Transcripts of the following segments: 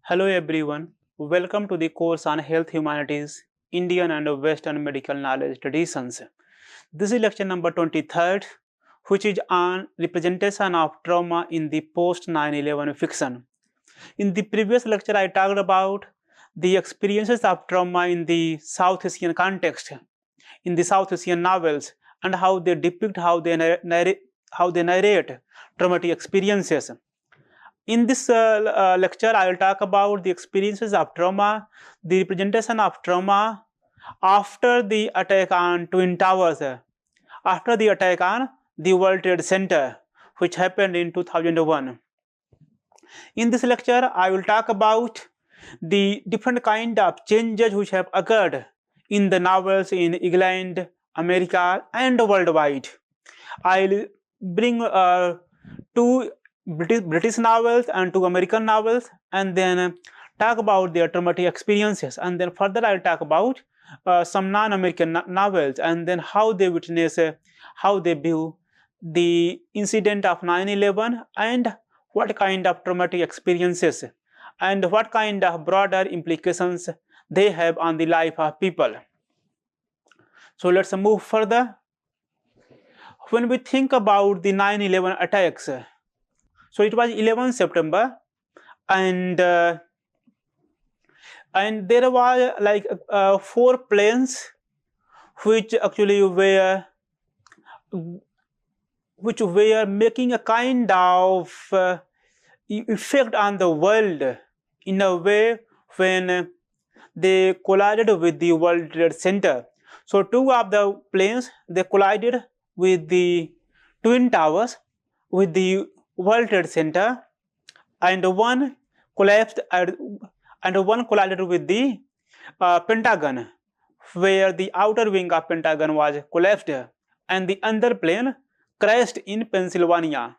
Hello everyone, welcome to the course on Health Humanities, Indian and Western Medical Knowledge Traditions. This is lecture number 23rd, which is on representation of trauma in the post 9/11 fiction. In the previous lecture, I talked about the experiences of trauma in the South Asian context, in the South Asian novels, and how they depict, how they narrate traumatic experiences. In this lecture, I will talk about the experiences of trauma, the representation of trauma after the attack on Twin Towers, after the attack on the World Trade Center, which happened in 2001. In this lecture, I will talk about the different kind of changes which have occurred in the novels in England, America, and worldwide. I will bring two British novels and two American novels, and then talk about their traumatic experiences. And then further, I'll talk about some non-American novels, and then how they witness, how they view the incident of 9/11, and what kind of traumatic experiences, and what kind of broader implications they have on the life of people. So let's move further. When we think about the 9/11 attacks, so it was 11 September, and there were like 4 planes which actually were making a kind of effect on the world in a way when they collided with the World Trade Center. So 2 of the planes, they collided with the Twin Towers, with the World Trade Center, and one collapsed and one collided with the Pentagon, where the outer wing of Pentagon was collapsed, and the other plane crashed in Pennsylvania.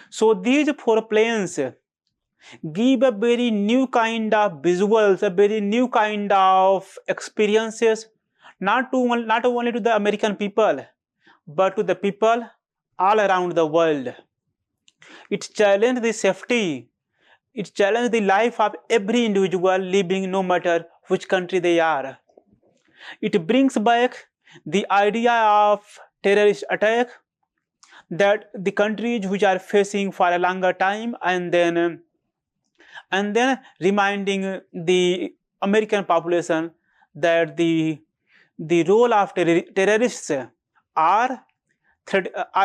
So these 4 planes give a very new kind of visuals, a very new kind of experiences, not only to the American people, but to the people all around the world. It challenged the safety, it challenged the life of every individual living, no matter which country they are. It brings back the idea of terrorist attack that the countries which are facing for a longer time, and then reminding the American population that the role of terrorists are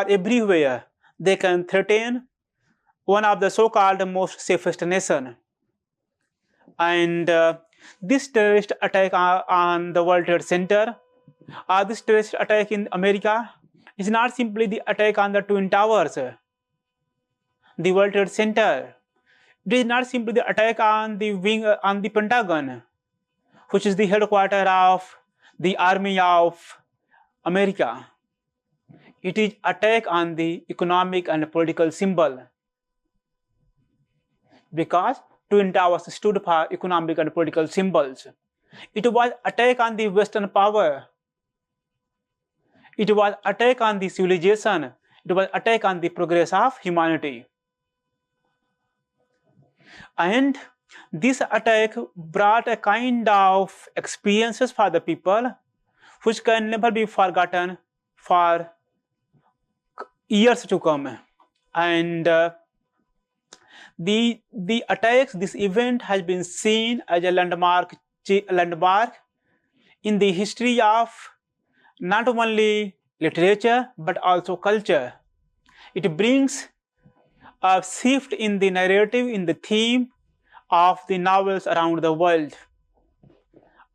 everywhere. They can threaten one of the so-called most safest nation. And this terrorist attack on the World Trade Center, or this terrorist attack in America, is not simply the attack on the Twin Towers, the World Trade Center. It is not simply the attack on the wing on the Pentagon, which is the headquarters of the Army of America. It is attack on the economic and political symbol, because Twin Towers stood for economic and political symbols. It was attack on the Western power. It was attack on the civilization. It was attack on the progress of humanity. And this attack brought a kind of experiences for the people which can never be forgotten for years to come. And the attacks, this event has been seen as a landmark in the history of not only literature but also culture. It brings a shift in the narrative, in the theme of the novels around the world.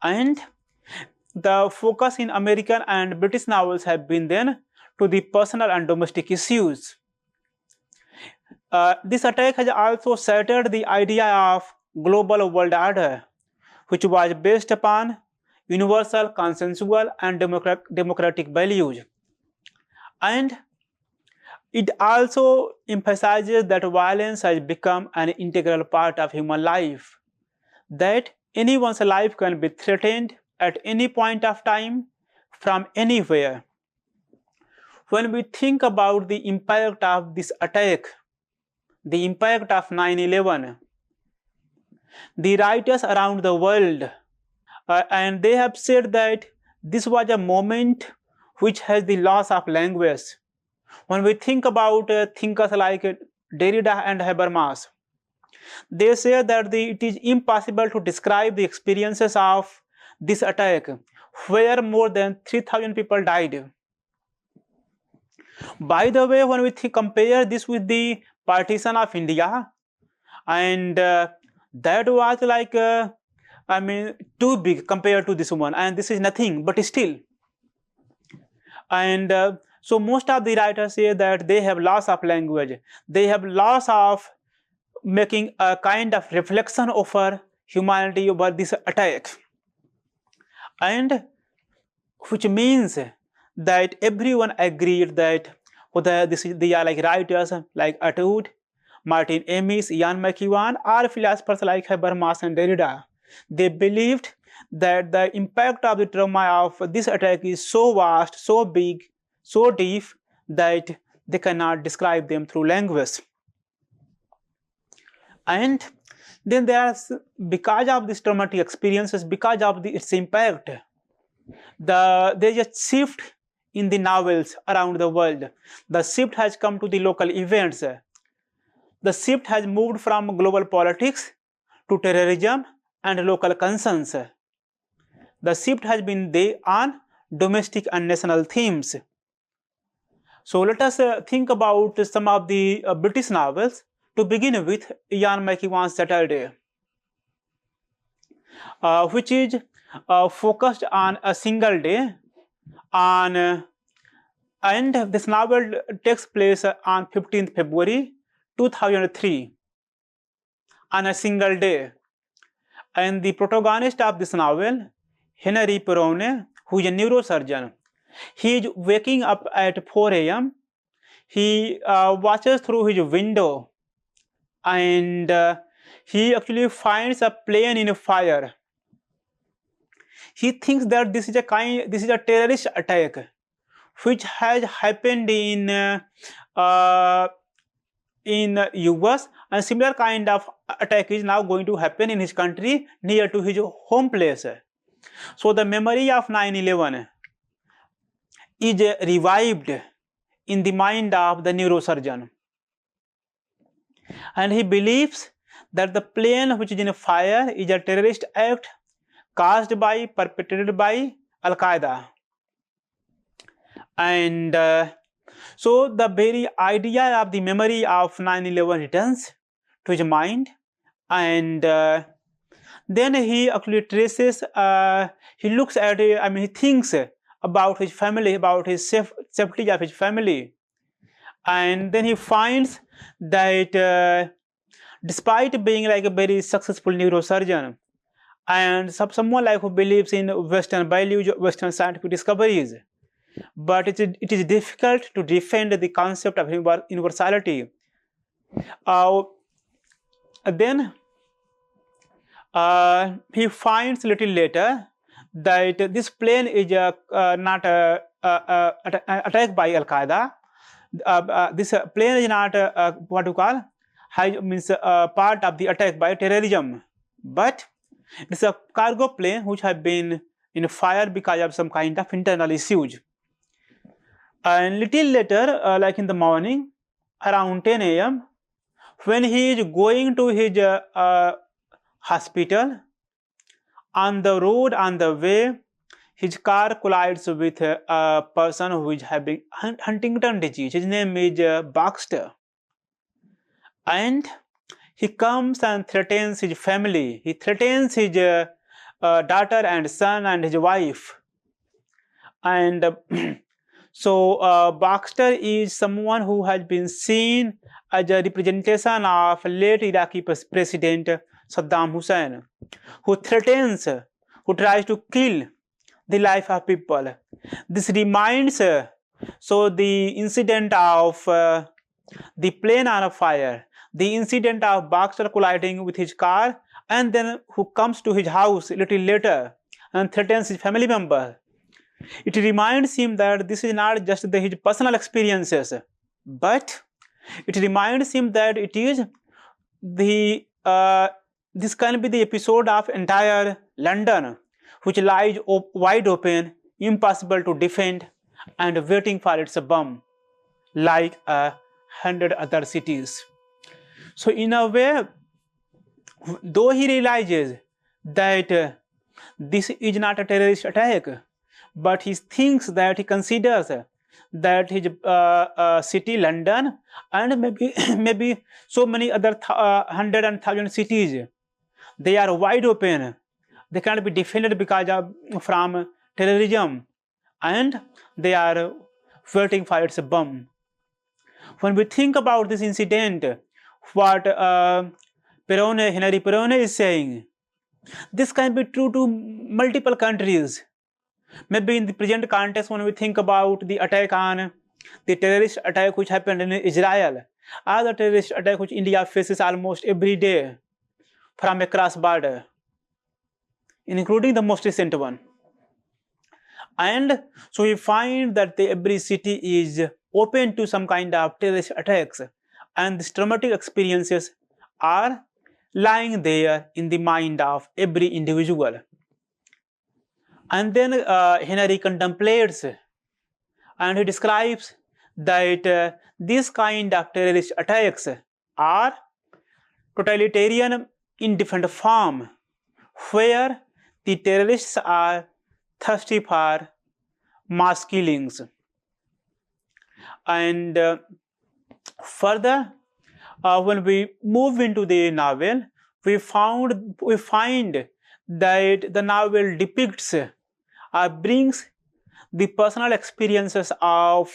And the focus in American and British novels have been then to the personal and domestic issues. This attack has also shattered the idea of global world order, which was based upon universal, consensual, and democratic values. And it also emphasizes that violence has become an integral part of human life, that anyone's life can be threatened at any point of time from anywhere. When we think about the impact of this attack, the impact of 9/11, the writers around the world, and they have said that this was a moment which has the loss of language. When we think about thinkers like Derrida and Habermas, they say that it is impossible to describe the experiences of this attack, where more than 3,000 people died. By the way, when we compare this with the partition of India, and that was like, too big compared to this one, and this is nothing, but still. And so most of the writers say that they have loss of language, they have loss of making a kind of reflection over humanity over this attack, and which means that everyone agreed that whether they are like writers like Atwood, Martin Amis, Ian McEwan, or philosophers like Habermas and Derrida, they believed that the impact of the trauma of this attack is so vast, so big, so deep that they cannot describe them through language. And then because of these traumatic experiences, because of its impact, there's a shift in the novels around the world. The shift has come to the local events. The shift has moved from global politics to terrorism and local concerns. The shift has been on domestic and national themes. So let us think about some of the British novels. To begin with, Ian McEwan's Saturday, which is focused on a single day, and this novel takes place on 15th February 2003, on a single day. And the protagonist of this novel, Henry Perrone, who is a neurosurgeon, he is waking up at 4 a.m. He watches through his window, and he actually finds a plane in a fire. He thinks that this is a terrorist attack, which has happened in US, and similar kind of attack is now going to happen in his country near to his home place. So the memory of 9/11 is revived in the mind of the neurosurgeon, and he believes that the plane which is in a fire is a terrorist act perpetrated by Al-Qaeda. And so the very idea of the memory of 9/11 returns to his mind, and then he actually traces, he looks at, he thinks about his family, about his safety of his family, and then he finds that despite being like a very successful neurosurgeon and someone like who believes in Western values, Western scientific discoveries, but it is difficult to defend the concept of universality. Then he finds little later that this plane is not attacked by Al-Qaeda. This plane is not what you call part of the attack by terrorism, but it's a cargo plane which has been in fire because of some kind of internal issues. And little later, like in the morning, around 10 a.m., when he is going to his hospital, on the road, on the way, his car collides with a person who is having Huntington disease. His name is Baxter. And he comes and threatens his family. He threatens his daughter and son and his wife. And so Baxter is someone who has been seen as a representation of late Iraqi President Saddam Hussein, who threatens, who tries to kill the life of people. This reminds, so the incident of the plane on fire, the incident of Baxter colliding with his car, and then who comes to his house a little later and threatens his family member. It reminds him that this is not just his personal experiences, but it reminds him that it is the this can be the episode of entire London, which lies wide open, impossible to defend, and waiting for its bomb, like 100 other cities. So in a way, though he realizes that this is not a terrorist attack, but he thinks that he considers that his city, London, and maybe so many other 100 and 1,000 cities, they are wide open. They cannot be defended because of from terrorism, and they are waiting for its bomb. When we think about this incident, what Henry Perone is saying, this can be true to multiple countries. Maybe in the present context, when we think about the attack on the terrorist attack which happened in Israel, or the terrorist attack which India faces almost every day from across border, including the most recent one. And so we find that every city is open to some kind of terrorist attacks, and these traumatic experiences are lying there in the mind of every individual. And then Henry contemplates and he describes that this kind of terrorist attacks are totalitarian in different form, where the terrorists are thirsty for mass killings. And further, when we move into the novel, we find that the novel depicts brings the personal experiences of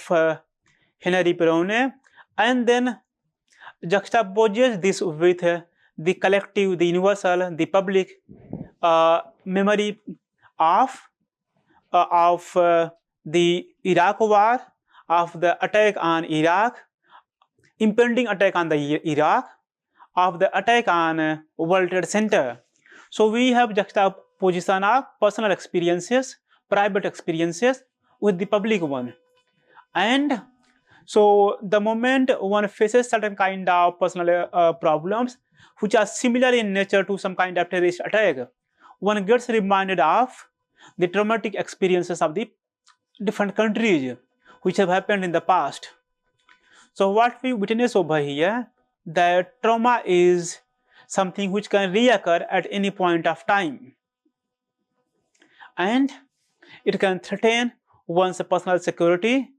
Henry Perone, and then juxtaposes this with the collective, the universal, the public memory of the Iraq War, of the attack on Iraq, impending attack on the Iraq, of the attack on World Trade Center. So we have juxtaposition of personal experiences, private experiences with the public one. And so the moment one faces certain kind of personal problems which are similar in nature to some kind of terrorist attack, one gets reminded of the traumatic experiences of the different countries which have happened in the past. So what we witness over here, that trauma is something which can reoccur at any point of time, and it can threaten one's personal security,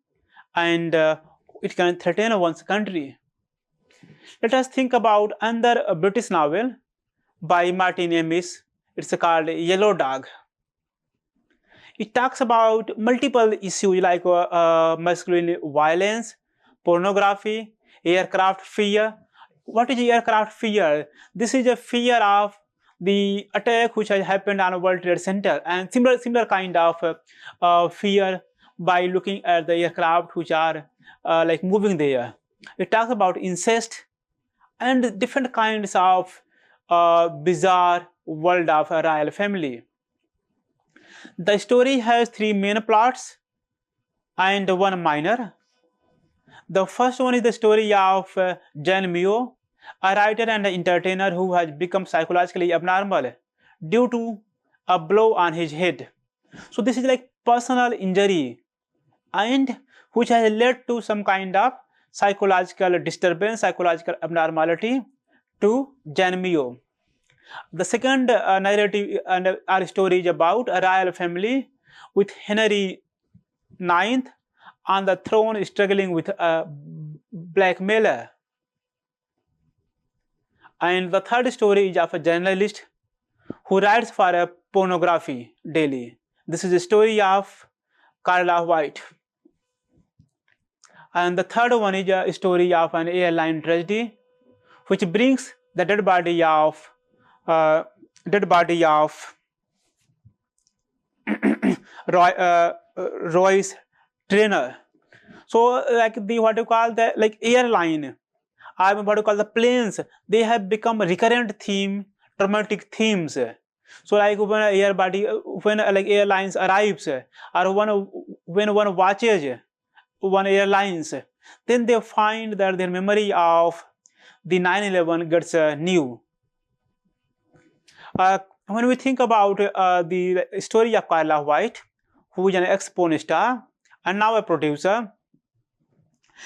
and it can threaten one's country. Let us think about another British novel by Martin Amis. It's called Yellow Dog. It talks about multiple issues like masculine violence, pornography, aircraft fear. What is aircraft fear? This is a fear of the attack which has happened on World Trade Center, and similar kind of fear by looking at the aircraft which are like moving there. It talks about incest and different kinds of bizarre world of a royal family. The story has three main plots and one minor. The first one is the story of Jane Meo, a writer and an entertainer who has become psychologically abnormal due to a blow on his head. So this is like personal injury, and which has led to some kind of psychological disturbance, psychological abnormality to Jane Meo. The second narrative and our story is about a royal family with Henry IX on the throne struggling with a blackmailer. And the third story is of a journalist who writes for a pornography daily. This is a story of Carla White. And the third one is a story of an airline tragedy, which brings the dead body of Royce Trainer. So like the what you call the like airline, I mean what you call the planes, they have become recurrent theme, traumatic themes. So like when like airlines arrives, or when one watches one airlines, then they find that their memory of the 9/11 gets new. When we think about the story of Carla White, who is an ex-porn star and now a producer,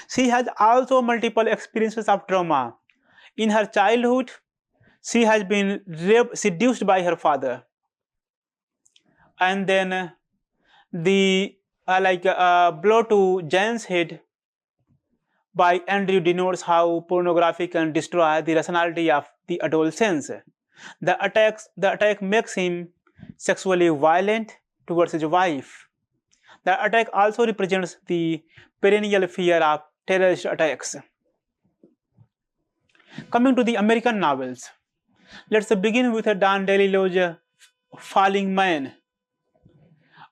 she has also multiple experiences of trauma. In her childhood, she has been seduced by her father, and then the blow to Jane's head by Andrew denotes how pornography can destroy the rationality of the adolescence. The attack makes him sexually violent towards his wife. The attack also represents the perennial fear of terrorist attacks. Coming to the American novels, let's begin with Dan DeLillo's Falling Man.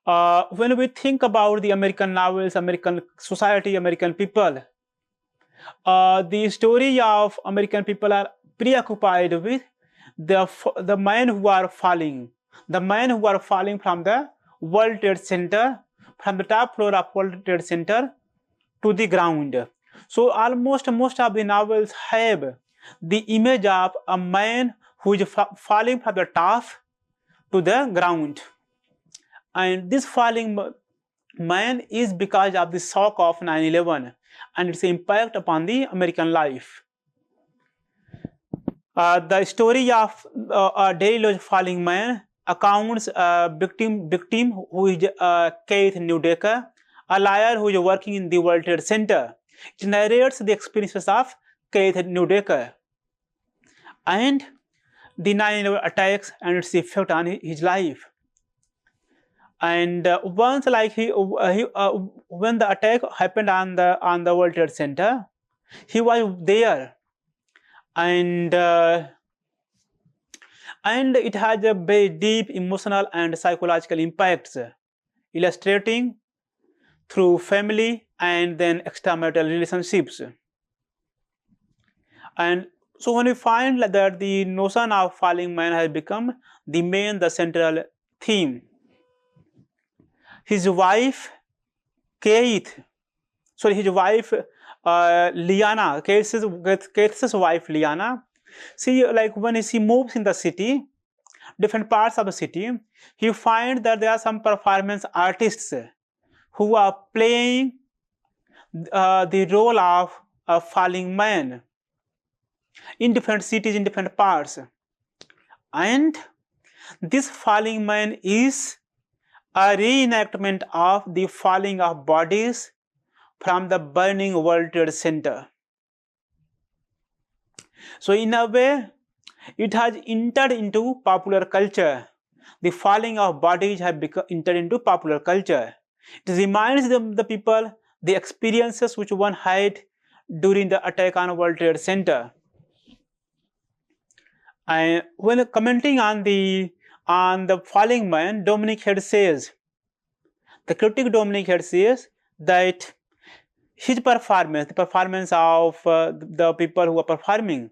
When we think about the American novels, American society, American people, the story of American people are preoccupied with the men who are falling, from the World Trade Center, from the top floor of World Trade Center to the ground. So almost most of the novels have the image of a man who is falling from the top to the ground. And this falling man is because of the shock of 9/11 and its impact upon the American life. The story of DeLillo's Falling Man accounts a victim who is Keith Neudecker, a lawyer who is working in the World Trade Center. It narrates the experiences of Keith Neudecker and the 9/11 attacks and its effect on his life. And once, when the attack happened on the World Trade Center, he was there, and it has a very deep emotional and psychological impacts, illustrating through family and then extramarital relationships. And so when we find that the notion of falling man has become the central theme. His wife, Liana, Keith's wife Liana, when she moves in the city, different parts of the city, he finds that there are some performance artists who are playing the role of a falling man in different cities, in different parts. And this falling man is a reenactment of the falling of bodies from the burning World Trade Center. So in a way, it has entered into popular culture. The falling of bodies have entered into popular culture. It reminds the people the experiences which one had during the attack on World Trade Center. And when commenting on the falling man, Dominic Head says, the critic Dominic Head says that his performance, the performance of the people who are performing,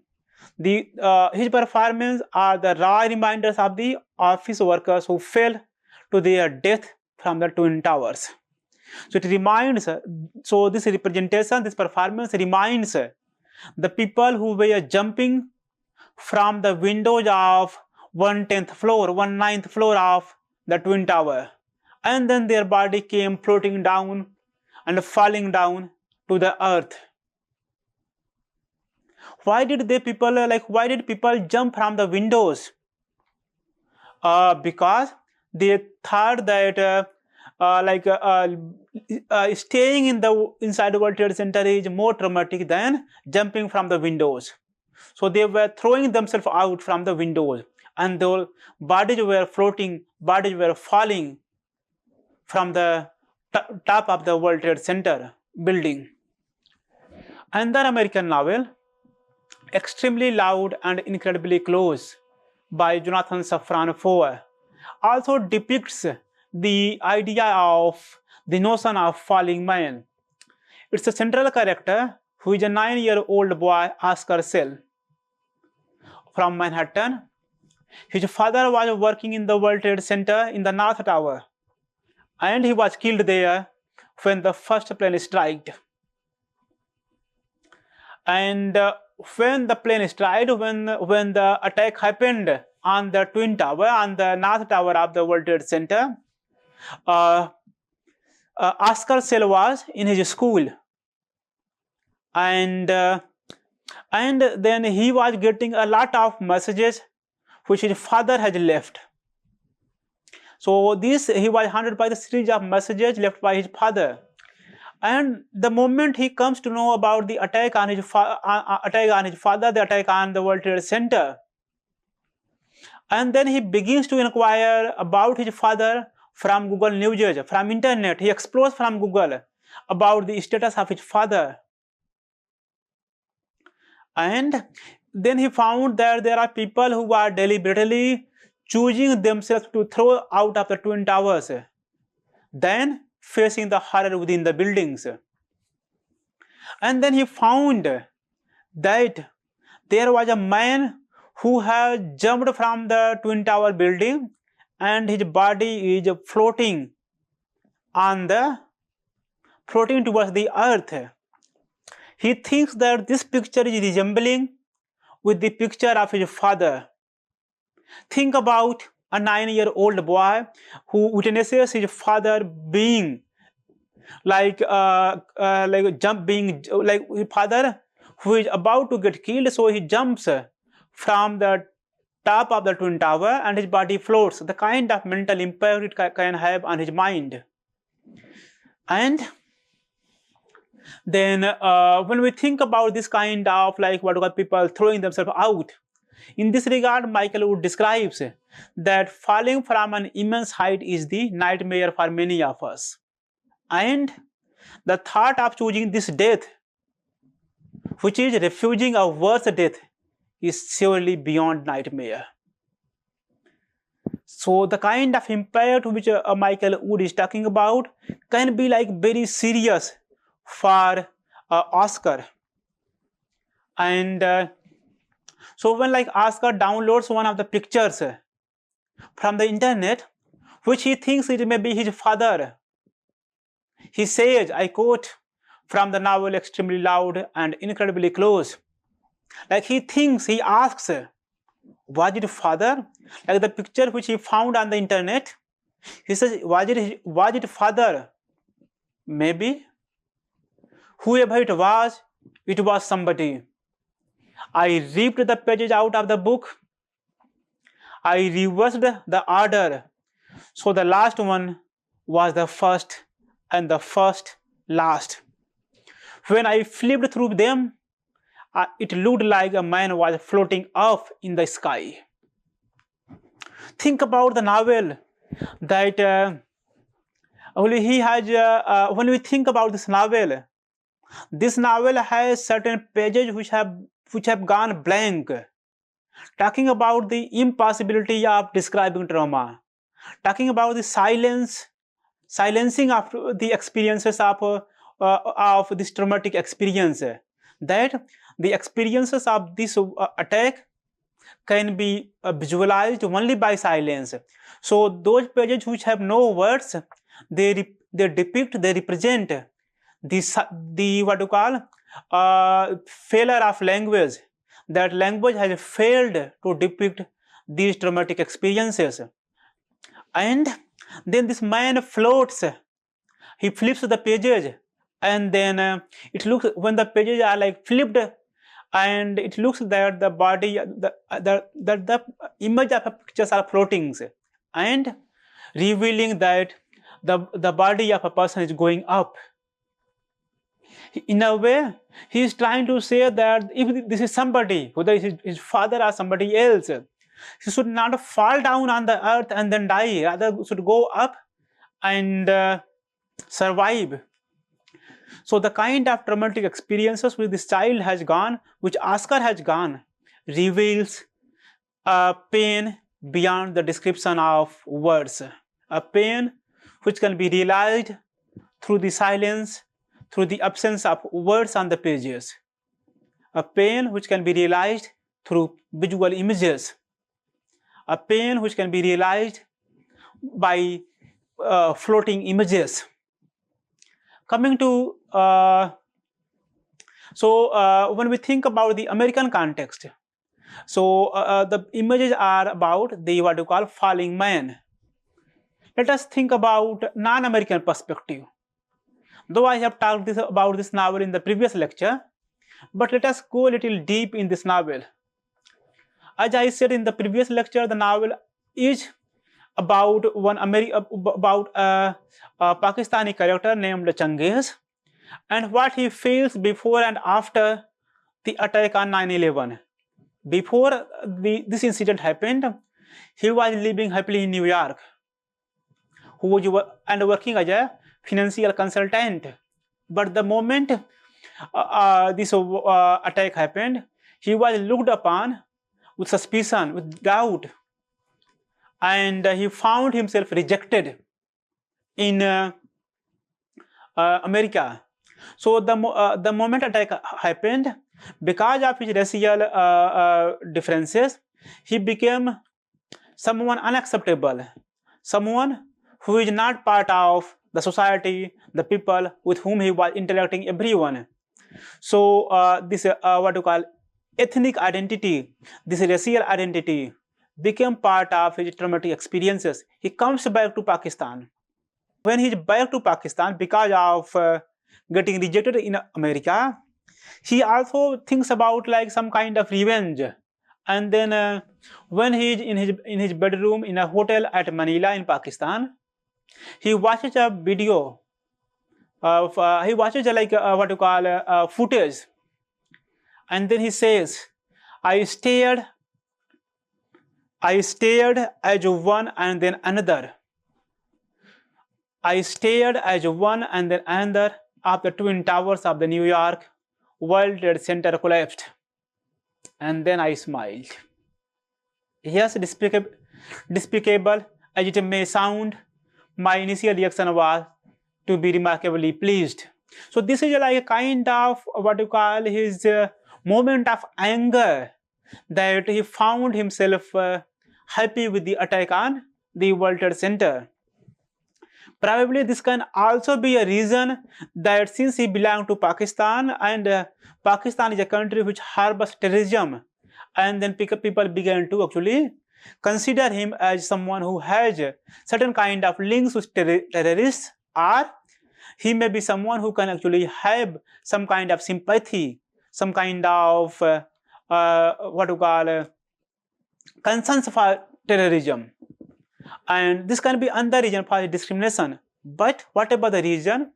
his performance are the raw reminders of the office workers who fell to their death from the Twin Towers. So it reminds, so this representation, this performance reminds the people who were jumping from the windows of 1/9th floor of the Twin Tower, and then their body came floating down and falling down to the earth. Why did people jump from the windows? Because they thought that staying inside the World Trade Center is more traumatic than jumping from the windows. So they were throwing themselves out from the windows, and their bodies were floating, bodies were falling from the top of the World Trade Center building. Another American novel, Extremely Loud and Incredibly Close by Jonathan Safran Foer, also depicts the idea of the notion of falling man. It's a central character who is a 9-year-old boy, Oscar Sell, from Manhattan. His father was working in the World Trade Center in the North Tower, and he was killed there when the first plane struck. And when the plane struck, when the attack happened on the Twin Tower, on the North Tower of the World Trade Center. Oscar Sale was in his school, and then he was getting a lot of messages which his father had left. So he was haunted by the series of messages left by his father. And the moment he comes to know about the attack on his father, the attack on the World Trade Center, and then he begins to inquire about his father from Google News, from internet. He explores from Google about the status of his father. And then he found that there are people who are deliberately choosing themselves to throw out of the Twin Towers, then facing the horror within the buildings. And then he found that there was a man who had jumped from the Twin Tower building, and his body is floating towards the earth. He thinks that this picture is resembling with the picture of his father. Think about a 9-year-old boy who witnesses his father being like his father who is about to get killed, so he jumps from the top of the Twin Tower and his body floats. The kind of mental impact it can have on his mind. And then when we think about this kind of people throwing themselves out, in this regard, Michael Wood describes that falling from an immense height is the nightmare for many of us. And the thought of choosing this death, which is refusing a worse death, is surely beyond nightmare. So the kind of impact which Michael Wood is talking about can be very serious for Oscar. And so when Oscar downloads one of the pictures from the internet, which he thinks it may be his father, he says, I quote from the novel extremely loud and incredibly close. He asks, was it father? The picture which he found on the internet, he says, was it father? Maybe. Whoever it was somebody. I ripped the pages out of the book. I reversed the order. So the last one was the first, and the first last. When I flipped through them, it looked like a man was floating up in the sky. Think about the novel that when we think about this novel has certain pages which have gone blank, talking about the impossibility of describing trauma, talking about the silencing of the experiences of this traumatic experience, that the experiences of this attack can be visualized only by silence. So those pages which have no words, they represent failure of language. That language has failed to depict these traumatic experiences. And then this man floats. He flips the pages, and then it looks, when the pages are flipped, and it looks that the body, the image of the pictures are floating, and revealing that the body of a person is going up. In a way, he is trying to say that if this is somebody, whether it is his father or somebody else, he should not fall down on the earth and then die, rather should go up and survive. So the kind of traumatic experiences which this child has gone, which Oscar has gone, reveals a pain beyond the description of words. A pain which can be realized through the silence, through the absence of words on the pages. A pain which can be realized through visual images. A pain which can be realized by floating images. Coming to, when we think about the American context, So the images are about the what you call falling man. Let us think about non-American perspective. Though I have talked about this novel in the previous lecture, but let us go a little deep in this novel. As I said in the previous lecture, the novel is about about a Pakistani character named Changiz and what he feels before and after the attack on 9/11. Before this incident happened, he was living happily in New York, who was working as a financial consultant. But the moment this attack happened, he was looked upon with suspicion, with doubt, and he found himself rejected in America. So the moment attack happened, because of his racial differences, he became someone unacceptable, someone who is not part of the society, the people with whom he was interacting, everyone. So this what you call ethnic identity, this racial identity became part of his traumatic experiences. He comes back to Pakistan. When he's back to Pakistan, because of getting rejected in America, he also thinks about like some kind of revenge. And then when he's in his bedroom in a hotel at Manila in Pakistan, he watches a video of he watches like what you call footage, and then he says, I stared as one and then another. I stared as one and then another of the twin towers of the New York World Trade Center collapsed, and then I smiled. Yes, despicable as it may sound, my initial reaction was to be remarkably pleased. So this is like a kind of what you call his moment of anger, that he found himself happy with the attack on the World Trade Center. Probably this can also be a reason that since he belonged to Pakistan, and Pakistan is a country which harbors terrorism, and then people began to actually consider him as someone who has certain kind of links with terrorists, or he may be someone who can actually have some kind of sympathy, some kind of what you call concerns for terrorism. And this can be another reason for discrimination. But whatever the reason,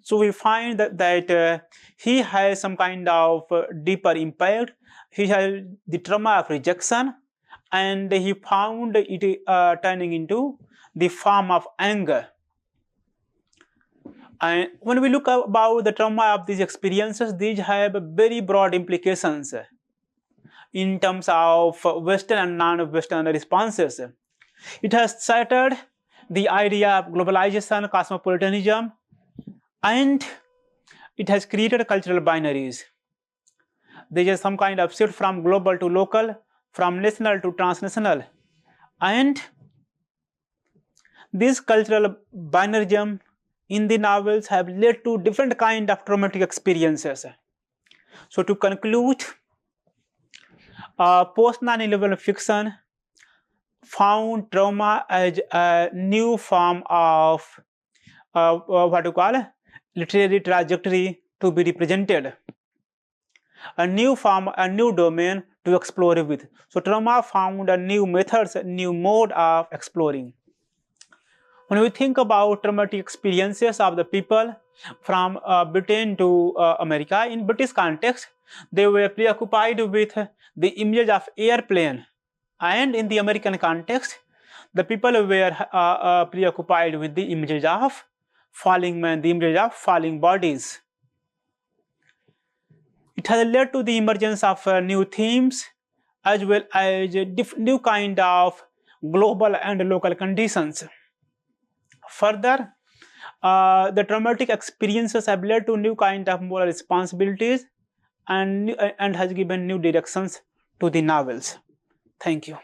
so we find that he has some kind of deeper impact. He has the trauma of rejection, and he found it turning into the form of anger. And when we look about the trauma of these experiences, these have very broad implications in terms of Western and non-Western responses. It has shattered the idea of globalization, cosmopolitanism, and it has created cultural binaries. There is some kind of shift from global to local, from national to transnational, and this cultural binarism in the novels have led to different kind of traumatic experiences. So to conclude, post 9/11 fiction found trauma as a new form of what you call literary trajectory to be represented, a new form, a new domain to explore with. So trauma found a new methods, a new mode of exploring. When we think about traumatic experiences of the people from Britain to America, in British context, they were preoccupied with the image of airplane, and in the American context, the people were preoccupied with the images of falling men, the images of falling bodies. It has led to the emergence of new themes, as well as new kind of global and local conditions. Further, the traumatic experiences have led to new kind of moral responsibilities, and has given new directions to the novels. Thank you.